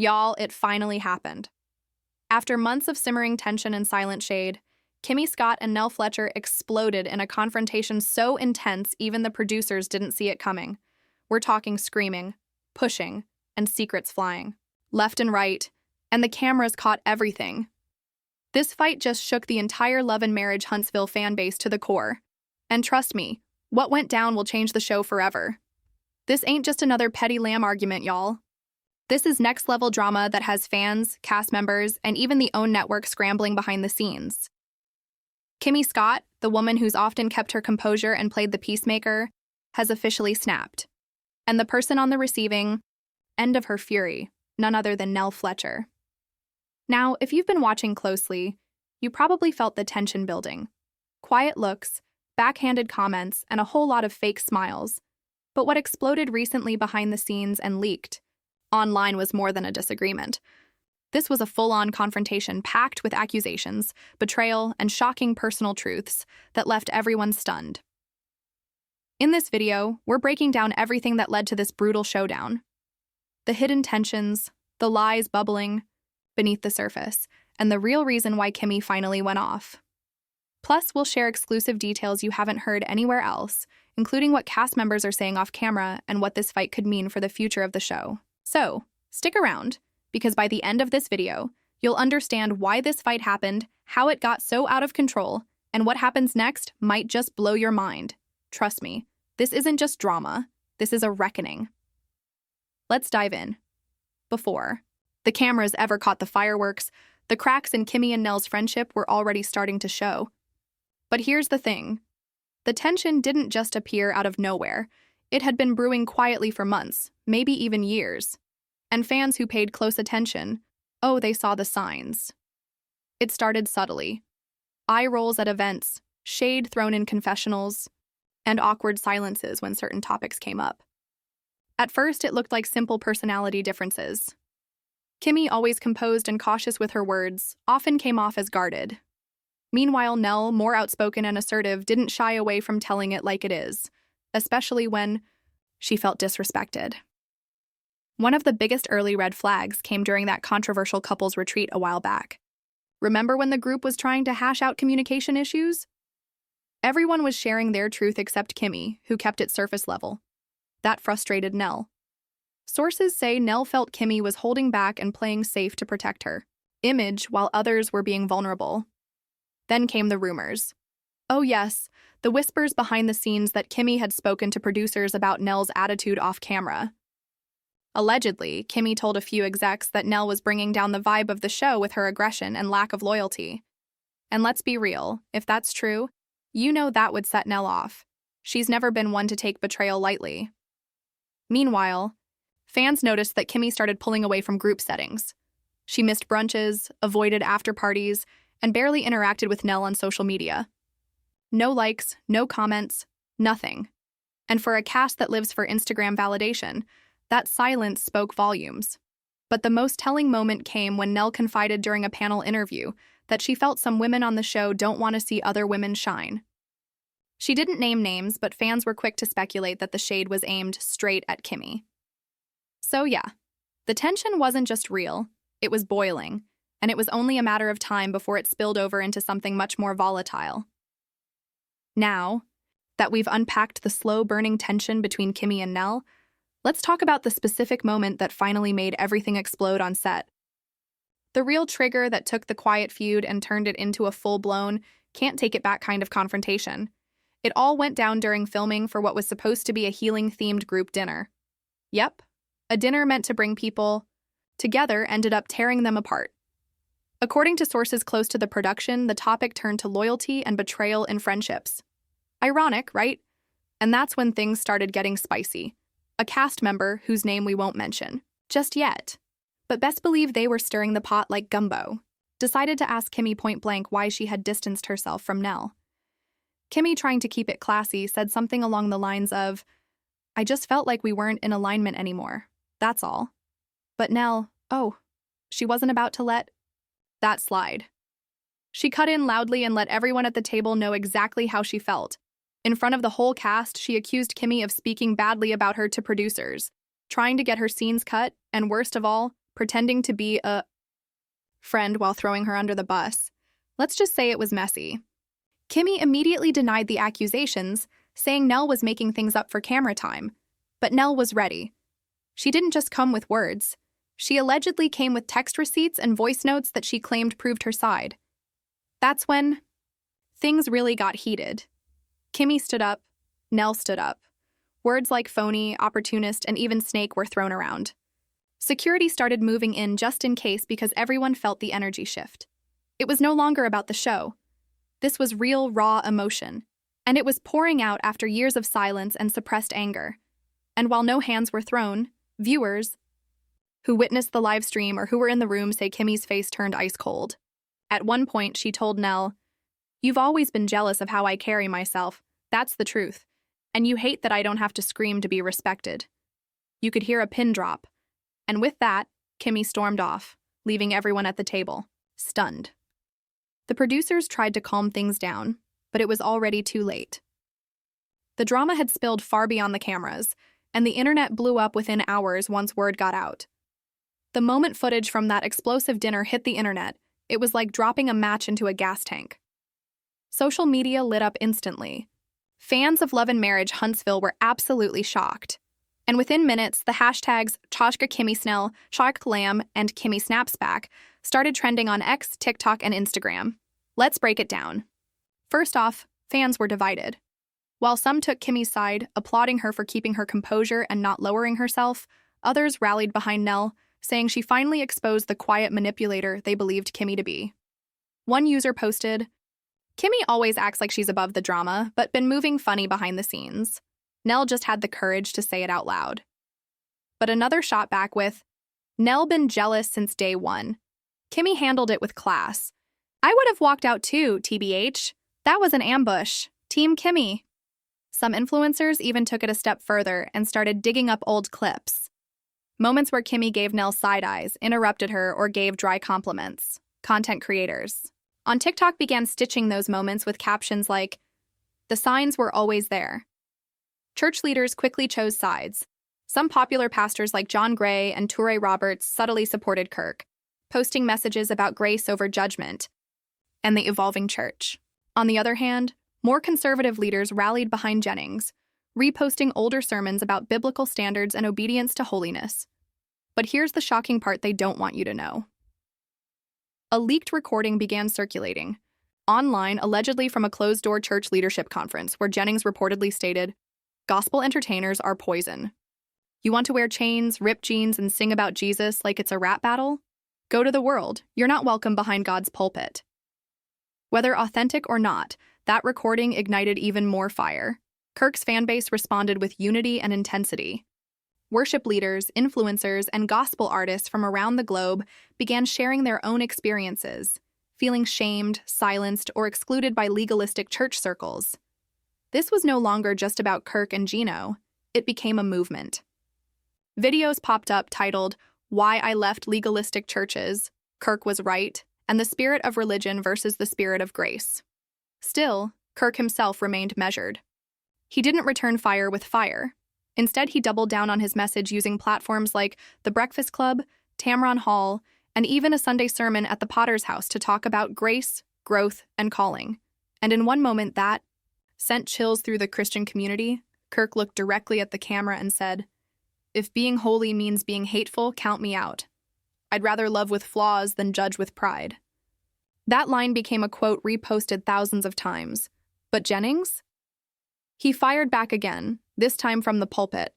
Y'all, it finally happened. After months of simmering tension and silent shade, Kimmi Scott and Nell Fletcher exploded in a confrontation so intense even the producers didn't see it coming. We're talking screaming, pushing, and secrets flying, left and right, and the cameras caught everything. This fight just shook the entire Love and Marriage Huntsville fan base to the core. And trust me, what went down will change the show forever. This ain't just another petty lamb argument, y'all. This is next-level drama that has fans, cast members, and even the OWN network scrambling behind the scenes. Kimmi Scott, the woman who's often kept her composure and played the peacemaker, has officially snapped. And the person on the receiving end of her fury, none other than Nell Fletcher. Now, if you've been watching closely, you probably felt the tension building. Quiet looks, backhanded comments, and a whole lot of fake smiles. But what exploded recently behind the scenes and leaked online was more than a disagreement. This was a full-on confrontation packed with accusations, betrayal, and shocking personal truths that left everyone stunned. In this video, we're breaking down everything that led to this brutal showdown. The hidden tensions, the lies bubbling beneath the surface, and the real reason why Kimmi finally went off. Plus, we'll share exclusive details you haven't heard anywhere else, including what cast members are saying off camera and what this fight could mean for the future of the show. So, stick around, because by the end of this video, you'll understand why this fight happened, how it got so out of control, and what happens next might just blow your mind. Trust me, this isn't just drama, this is a reckoning. Let's dive in. Before the cameras ever caught the fireworks, the cracks in Kimmi and Nell's friendship were already starting to show. But here's the thing. The tension didn't just appear out of nowhere. It had been brewing quietly for months, maybe even years. And fans who paid close attention, they saw the signs. It started subtly. Eye rolls at events, shade thrown in confessionals, and awkward silences when certain topics came up. At first, it looked like simple personality differences. Kimmi, always composed and cautious with her words, often came off as guarded. Meanwhile, Nell, more outspoken and assertive, didn't shy away from telling it like it is, especially when she felt disrespected. One of the biggest early red flags came during that controversial couples retreat a while back. Remember when the group was trying to hash out communication issues? Everyone was sharing their truth except Kimmi, who kept it surface level. That frustrated Nell. Sources say Nell felt Kimmi was holding back and playing safe to protect her image while others were being vulnerable. Then came the rumors. Oh yes, the whispers behind the scenes that Kimmi had spoken to producers about Nell's attitude off camera. Allegedly, Kimmi told a few execs that Nell was bringing down the vibe of the show with her aggression and lack of loyalty. And let's be real, if that's true, you know that would set Nell off. She's never been one to take betrayal lightly. Meanwhile, fans noticed that Kimmi started pulling away from group settings. She missed brunches, avoided after-parties, and barely interacted with Nell on social media. No likes, no comments, nothing. And for a cast that lives for Instagram validation, that silence spoke volumes. But the most telling moment came when Nell confided during a panel interview that she felt some women on the show don't want to see other women shine. She didn't name names, but fans were quick to speculate that the shade was aimed straight at Kimmi. So yeah, the tension wasn't just real, it was boiling, and it was only a matter of time before it spilled over into something much more volatile. Now that we've unpacked the slow-burning tension between Kimmi and Nell, let's talk about the specific moment that finally made everything explode on set. The real trigger that took the quiet feud and turned it into a full-blown, can't-take-it-back kind of confrontation. It all went down during filming for what was supposed to be a healing-themed group dinner. Yep, a dinner meant to bring people together ended up tearing them apart. According to sources close to the production, the topic turned to loyalty and betrayal in friendships. Ironic, right? And that's when things started getting spicy. A cast member, whose name we won't mention just yet, but best believe they were stirring the pot like gumbo, decided to ask Kimmi point-blank why she had distanced herself from Nell. Kimmi, trying to keep it classy, said something along the lines of, "I just felt like we weren't in alignment anymore, that's all." But Nell, she wasn't about to let that slide. She cut in loudly and let everyone at the table know exactly how she felt. In front of the whole cast, she accused Kimmi of speaking badly about her to producers, trying to get her scenes cut, and worst of all, pretending to be a friend while throwing her under the bus. Let's just say it was messy. Kimmi immediately denied the accusations, saying Nell was making things up for camera time. But Nell was ready. She didn't just come with words. She allegedly came with text receipts and voice notes that she claimed proved her side. That's when things really got heated. Kimmi stood up. Nell stood up. Words like phony, opportunist, and even snake were thrown around. Security started moving in just in case because everyone felt the energy shift. It was no longer about the show. This was real, raw emotion, and it was pouring out after years of silence and suppressed anger. And while no hands were thrown, viewers who witnessed the live stream or who were in the room say Kimmi's face turned ice cold. At one point, she told Nell, "You've always been jealous of how I carry myself. That's the truth. And you hate that I don't have to scream to be respected." You could hear a pin drop. And with that, Kimmi stormed off, leaving everyone at the table, stunned. The producers tried to calm things down, but it was already too late. The drama had spilled far beyond the cameras, and the internet blew up within hours once word got out. The moment footage from that explosive dinner hit the internet, it was like dropping a match into a gas tank. Social media lit up instantly. Fans of Love Marriage Huntsville were absolutely shocked. And within minutes, the hashtags Choshka Kimmi Snell, Shark Lamb, and Kimmi Snaps Back started trending on X, TikTok, and Instagram. Let's break it down. First off, fans were divided. While some took Kimmi's side, applauding her for keeping her composure and not lowering herself, others rallied behind Nell, saying she finally exposed the quiet manipulator they believed Kimmi to be. One user posted, "Kimmi always acts like she's above the drama, but been moving funny behind the scenes. Nell just had the courage to say it out loud." But another shot back with, "Nell been jealous since day one. Kimmi handled it with class. I would have walked out too, TBH. That was an ambush. Team Kimmi." Some influencers even took it a step further and started digging up old clips. Moments where Kimmi gave Nell side eyes, interrupted her, or gave dry compliments. Content creators on TikTok began stitching those moments with captions like, "The signs were always there." Church leaders quickly chose sides. Some popular pastors like John Gray and Toure Roberts subtly supported Kirk, posting messages about grace over judgment and the evolving church. On the other hand, more conservative leaders rallied behind Jennings, reposting older sermons about biblical standards and obedience to holiness. But here's the shocking part they don't want you to know. A leaked recording began circulating online, allegedly from a closed-door church leadership conference, where Jennings reportedly stated, "Gospel entertainers are poison. You want to wear chains, rip jeans, and sing about Jesus like it's a rap battle? Go to the world. You're not welcome behind God's pulpit." Whether authentic or not, that recording ignited even more fire. Kirk's fanbase responded with unity and intensity. Worship leaders, influencers, and gospel artists from around the globe began sharing their own experiences, feeling shamed, silenced, or excluded by legalistic church circles. This was no longer just about Kirk and Gino. It became a movement. Videos popped up titled, "Why I Left Legalistic Churches, Kirk Was Right," and "The Spirit of Religion versus the Spirit of Grace." Still, Kirk himself remained measured. He didn't return fire with fire. Instead, he doubled down on his message using platforms like The Breakfast Club, Tamron Hall, and even a Sunday sermon at the Potter's House to talk about grace, growth, and calling. And in one moment that sent chills through the Christian community, Kirk looked directly at the camera and said, "If being holy means being hateful, count me out. I'd rather love with flaws than judge with pride." That line became a quote reposted thousands of times. But Jennings? He fired back again, this time from the pulpit.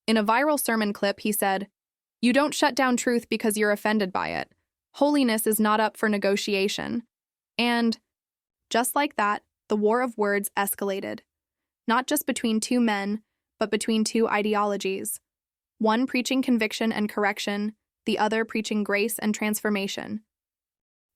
In a viral sermon clip, he said, "You don't shut down truth because you're offended by it. Holiness is not up for negotiation." And, just like that, the war of words escalated. Not just between two men, but between two ideologies. One preaching conviction and correction, the other preaching grace and transformation.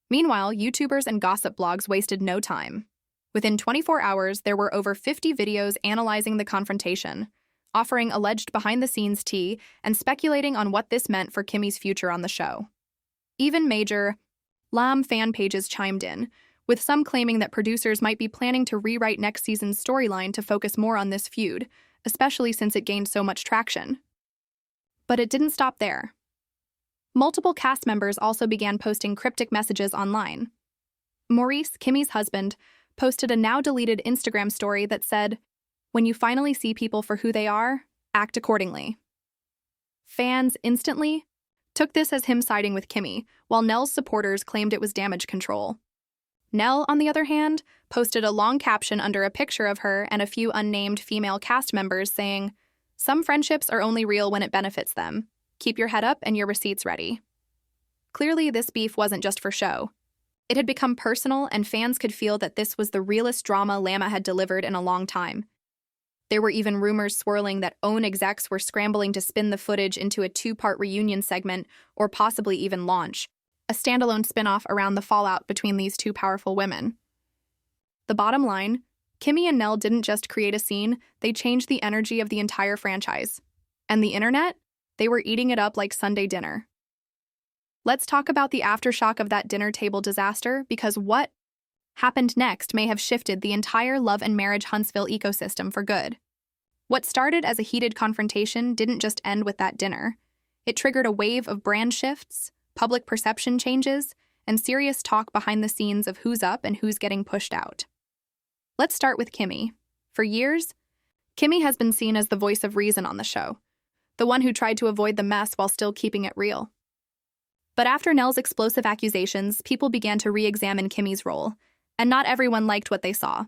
Meanwhile, YouTubers and gossip blogs wasted no time. Within 24 hours, there were over 50 videos analyzing the confrontation, offering alleged behind-the-scenes tea and speculating on what this meant for Kimmi's future on the show. Even major Lamb fan pages chimed in, with some claiming that producers might be planning to rewrite next season's storyline to focus more on this feud, especially since it gained so much traction. But it didn't stop there. Multiple cast members also began posting cryptic messages online. Maurice, Kimmi's husband, posted a now-deleted Instagram story that said, "When you finally see people for who they are, act accordingly." Fans instantly took this as him siding with Kimmi, while Nell's supporters claimed it was damage control. Nell, on the other hand, posted a long caption under a picture of her and a few unnamed female cast members saying, "Some friendships are only real when it benefits them. Keep your head up and your receipts ready." Clearly, this beef wasn't just for show. It had become personal, and fans could feel that this was the realest drama Lama had delivered in a long time. There were even rumors swirling that OWN execs were scrambling to spin the footage into a two-part reunion segment or possibly even launch a standalone spin-off around the fallout between these two powerful women. The bottom line, Kimmi and Nell didn't just create a scene, they changed the energy of the entire franchise. And the internet? They were eating it up like Sunday dinner. Let's talk about the aftershock of that dinner table disaster, because what happened next may have shifted the entire Love and Marriage Huntsville ecosystem for good. What started as a heated confrontation didn't just end with that dinner. It triggered a wave of brand shifts, public perception changes, and serious talk behind the scenes of who's up and who's getting pushed out. Let's start with Kimmi. For years, Kimmi has been seen as the voice of reason on the show, the one who tried to avoid the mess while still keeping it real. But after Nell's explosive accusations, people began to re-examine Kimmi's role, and not everyone liked what they saw.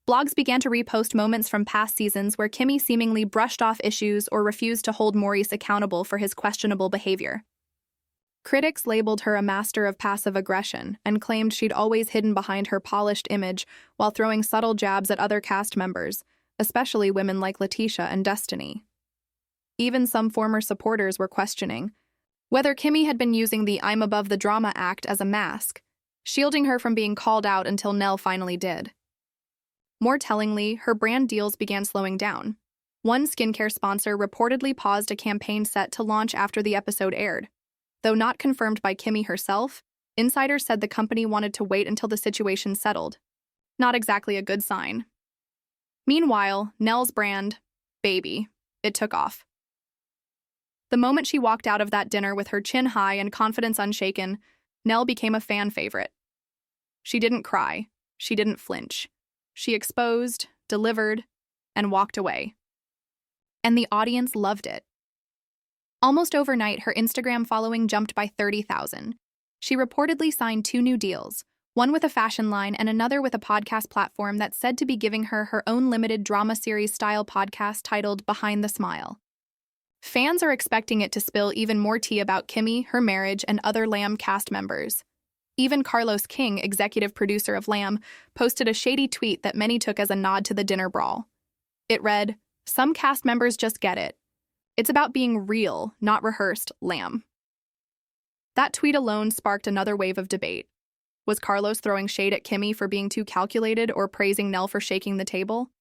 Blogs began to repost moments from past seasons where Kimmi seemingly brushed off issues or refused to hold Maurice accountable for his questionable behavior. Critics labeled her a master of passive aggression and claimed she'd always hidden behind her polished image while throwing subtle jabs at other cast members, especially women like Letitia and Destiny. Even some former supporters were questioning whether Kimmi had been using the "I'm above the drama" act as a mask, shielding her from being called out until Nell finally did. More tellingly, her brand deals began slowing down. One skincare sponsor reportedly paused a campaign set to launch after the episode aired. Though not confirmed by Kimmi herself, insiders said the company wanted to wait until the situation settled. Not exactly a good sign. Meanwhile, Nell's brand, Baby, it took off. The moment she walked out of that dinner with her chin high and confidence unshaken, Nell became a fan favorite. She didn't cry. She didn't flinch. She exposed, delivered, and walked away. And the audience loved it. Almost overnight, her Instagram following jumped by 30,000. She reportedly signed 2 new deals, one with a fashion line and another with a podcast platform that's said to be giving her her own limited drama series-style podcast titled Behind the Smile. Fans are expecting it to spill even more tea about Kimmi, her marriage, and other Lamb cast members. Even Carlos King, executive producer of Lamb, posted a shady tweet that many took as a nod to the dinner brawl. It read, "Some cast members just get it. It's about being real, not rehearsed, Lamb." That tweet alone sparked another wave of debate. Was Carlos throwing shade at Kimmi for being too calculated or praising Nell for shaking the table?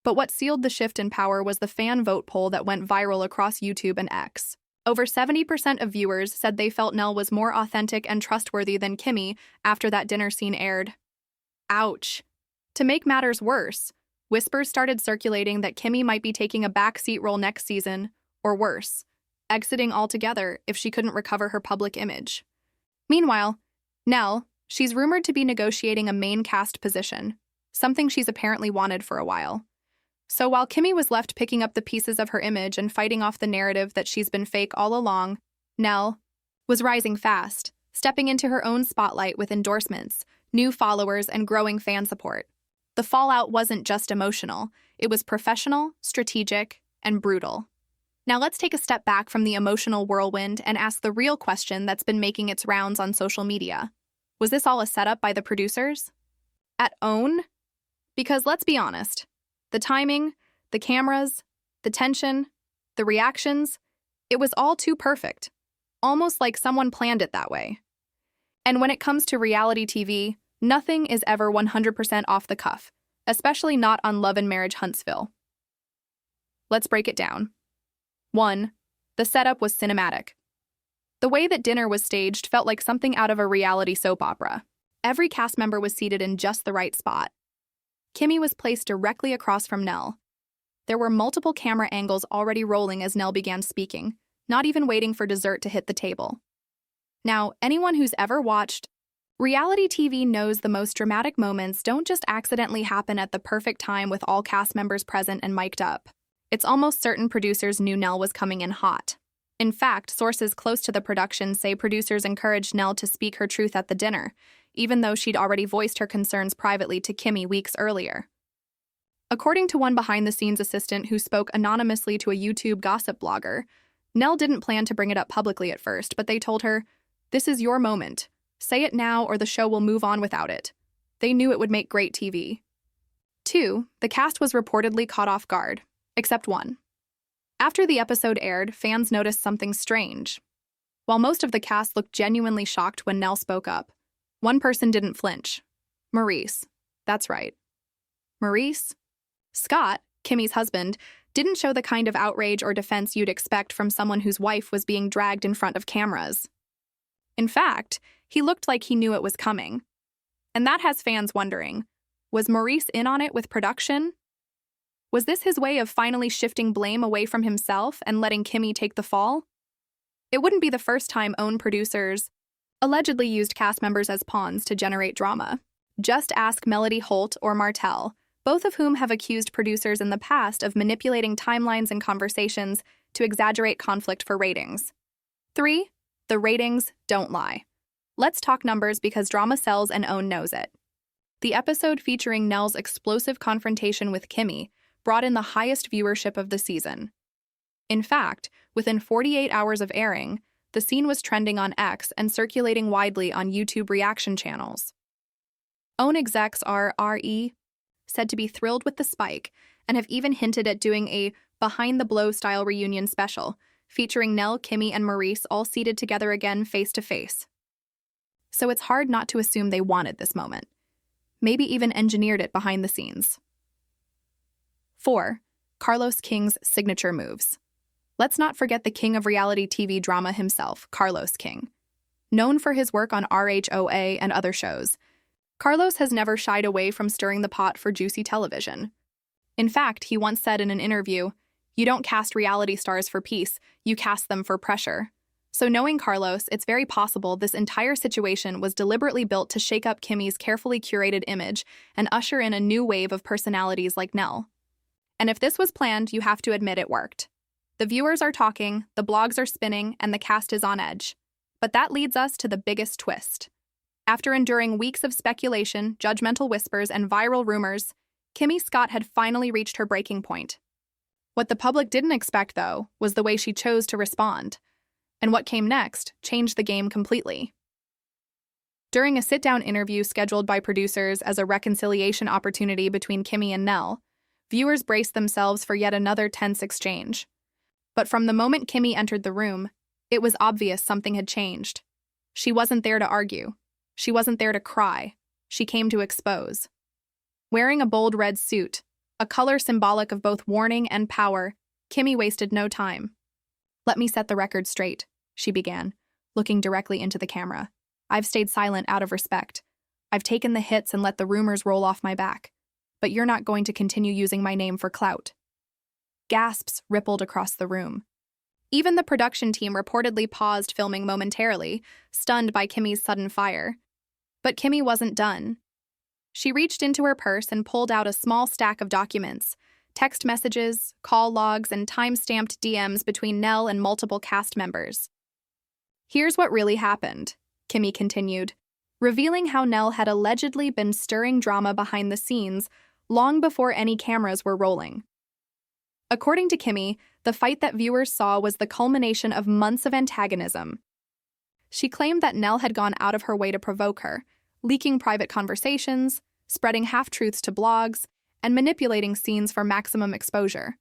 But what sealed the shift in power was the fan vote poll that went viral across YouTube and X. Over 70% of viewers said they felt Nell was more authentic and trustworthy than Kimmi after that dinner scene aired. Ouch. To make matters worse, whispers started circulating that Kimmi might be taking a backseat role next season, or worse, exiting altogether if she couldn't recover her public image. Meanwhile, Nell, she's rumored to be negotiating a main cast position, something she's apparently wanted for a while. So while Kimmi was left picking up the pieces of her image and fighting off the narrative that she's been fake all along, Nell was rising fast, stepping into her own spotlight with endorsements, new followers, and growing fan support. The fallout wasn't just emotional, it was professional, strategic, and brutal. Now let's take a step back from the emotional whirlwind and ask the real question that's been making its rounds on social media. Was this all a setup by the producers? At OWN? Because let's be honest, the timing, the cameras, the tension, the reactions, it was all too perfect, almost like someone planned it that way. And when it comes to reality TV, nothing is ever 100% off the cuff, especially not on Love and Marriage Huntsville. Let's break it down. 1. The setup was cinematic. The way that dinner was staged felt like something out of a reality soap opera. Every cast member was seated in just the right spot. Kimmi was placed directly across from Nell. There were multiple camera angles already rolling as Nell began speaking, not even waiting for dessert to hit the table. Now, anyone who's ever watched reality TV knows the most dramatic moments don't just accidentally happen at the perfect time with all cast members present and mic'd up. It's almost certain producers knew Nell was coming in hot. In fact, sources close to the production say producers encouraged Nell to speak her truth at the dinner, even though she'd already voiced her concerns privately to Kimmi weeks earlier. According to one behind-the-scenes assistant who spoke anonymously to a YouTube gossip blogger, Nell didn't plan to bring it up publicly at first, but they told her, "This is your moment. Say it now or the show will move on without it." They knew it would make great TV. 2. The cast was reportedly caught off guard, except one. After the episode aired, fans noticed something strange. While most of the cast looked genuinely shocked when Nell spoke up, one person didn't flinch. Maurice. That's right. Maurice? Scott, Kimmi's husband, didn't show the kind of outrage or defense you'd expect from someone whose wife was being dragged in front of cameras. In fact, he looked like he knew it was coming. And that has fans wondering, was Maurice in on it with production? Was this his way of finally shifting blame away from himself and letting Kimmi take the fall? It wouldn't be the first time OWN producers allegedly used cast members as pawns to generate drama. Just ask Melody Holt or Martell, both of whom have accused producers in the past of manipulating timelines and conversations to exaggerate conflict for ratings. 3. The ratings don't lie. Let's talk numbers because drama sells and OWN knows it. The episode featuring Nell's explosive confrontation with Kimmi brought in the highest viewership of the season. In fact, within 48 hours of airing, the scene was trending on X and circulating widely on YouTube reaction channels. OWN execs are said to be thrilled with the spike and have even hinted at doing a behind-the-blow-style reunion special, featuring Nell, Kimmi, and Maurice all seated together again face-to-face. So it's hard not to assume they wanted this moment. Maybe even engineered it behind the scenes. 4. Carlos King's signature moves. Let's not forget the king of reality TV drama himself, Carlos King. Known for his work on RHOA and other shows, Carlos has never shied away from stirring the pot for juicy television. In fact, he once said in an interview, "You don't cast reality stars for peace, you cast them for pressure." So knowing Carlos, it's very possible this entire situation was deliberately built to shake up Kimmi's carefully curated image and usher in a new wave of personalities like Nell. And if this was planned, you have to admit it worked. The viewers are talking, the blogs are spinning, and the cast is on edge. But that leads us to the biggest twist. After enduring weeks of speculation, judgmental whispers, and viral rumors, Kimmi Scott had finally reached her breaking point. What the public didn't expect, though, was the way she chose to respond. And what came next changed the game completely. During a sit-down interview scheduled by producers as a reconciliation opportunity between Kimmi and Nell, viewers braced themselves for yet another tense exchange. But from the moment Kimmi entered the room, it was obvious something had changed. She wasn't there to argue. She wasn't there to cry. She came to expose. Wearing a bold red suit, a color symbolic of both warning and power, Kimmi wasted no time. "Let me set the record straight," she began, looking directly into the camera. "I've stayed silent out of respect. I've taken the hits and let the rumors roll off my back. But you're not going to continue using my name for clout." Gasps rippled across the room. Even the production team reportedly paused filming momentarily, stunned by Kimmi's sudden fire. But Kimmi wasn't done. She reached into her purse and pulled out a small stack of documents, text messages, call logs, and time-stamped DMs between Nell and multiple cast members. "Here's what really happened," Kimmi continued, revealing how Nell had allegedly been stirring drama behind the scenes long before any cameras were rolling. According to Kimmi, the fight that viewers saw was the culmination of months of antagonism. She claimed that Nell had gone out of her way to provoke her, leaking private conversations, spreading half-truths to blogs, and manipulating scenes for maximum exposure.